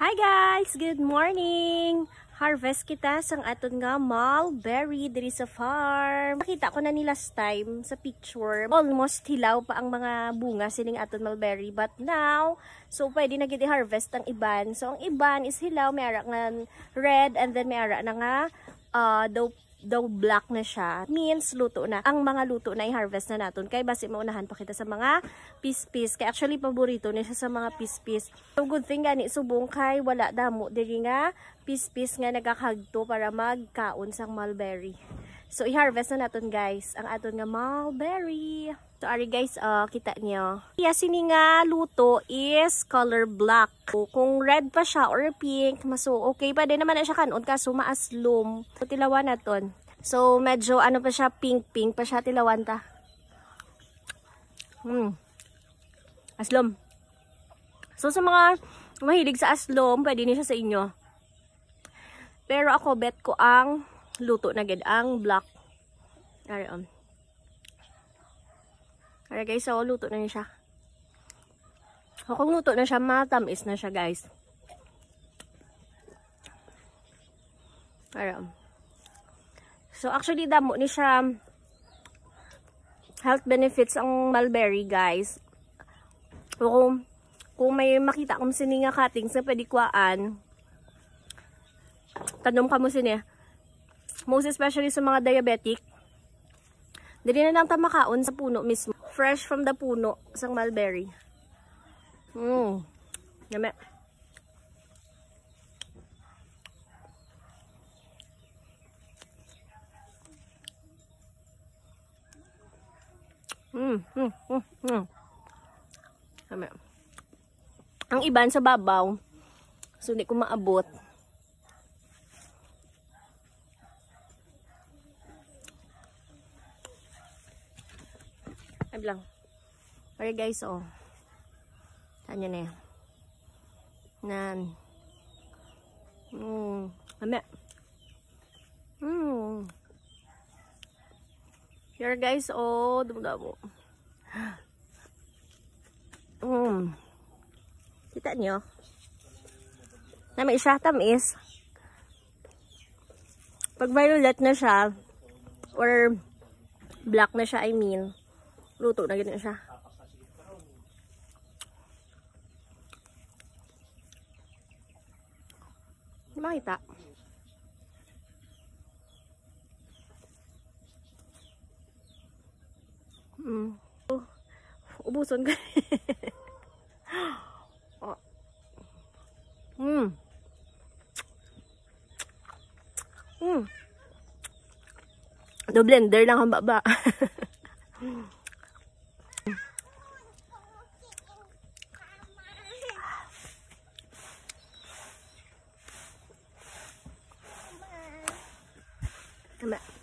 Hi guys! Good morning! Harvest kita sang aton nga mulberry diri sa farm. Nakita ko na ni last time sa picture. Almost hilaw pa ang mga bunga sining aton mulberry. But now, so pwede na gid i-harvest ang iban. So ang iban is hilaw, may ara nga red, and then may ara na nga daw black na siya. Means luto na. Ang mga luto na i-harvest na naton. Kaya basi maunahan pa kita sa mga pispis. Kaya actually paborito na siya sa mga pispis. So good thing gani subong kay wala damo diri nga pispis nga nagakagto para magkaon sang mulberry. So i-harvest na naton guys ang aton nga mulberry. So ari guys, kita niyo. Yes, sini nga luto is color black. So, kung red pa siya or pink, maso okay pa din naman na siya kanon kaso maaslom. So tilawan naton. So medyo ano pa siya, pink pa siya tilawan ta. Aslom. So sa mga mahilig sa aslom, pwede ni siya sa inyo. Pero ako bet ko ang luto na gid ang black. Ari Alright guys, so luto na niya siya. So kung luto na siya, matamis na siya guys. Alright. So actually damo ni siya health benefits ang mulberry guys. So kung may makita kong sini nga cuttings na pwede kuhaan, tanom ka mo sini. Most especially sa mga diabetic. Dili na lang ta makaon sa puno mismo. Fresh from the puno sang mulberry. Yummy. Yummy. Ang iban sa babaw. So hindi ko maabot. Ay lang. Alright guys, oh. Tanya na yan. Nan. Ame. Here guys, oh. Damo-damo. Kita niyo? Nami siya, tamis. Pag violet na siya, or black na siya, I mean, luto na ganyan siya. Hindi makita. Ubuson ka. Do blender lang ang baba. Come on.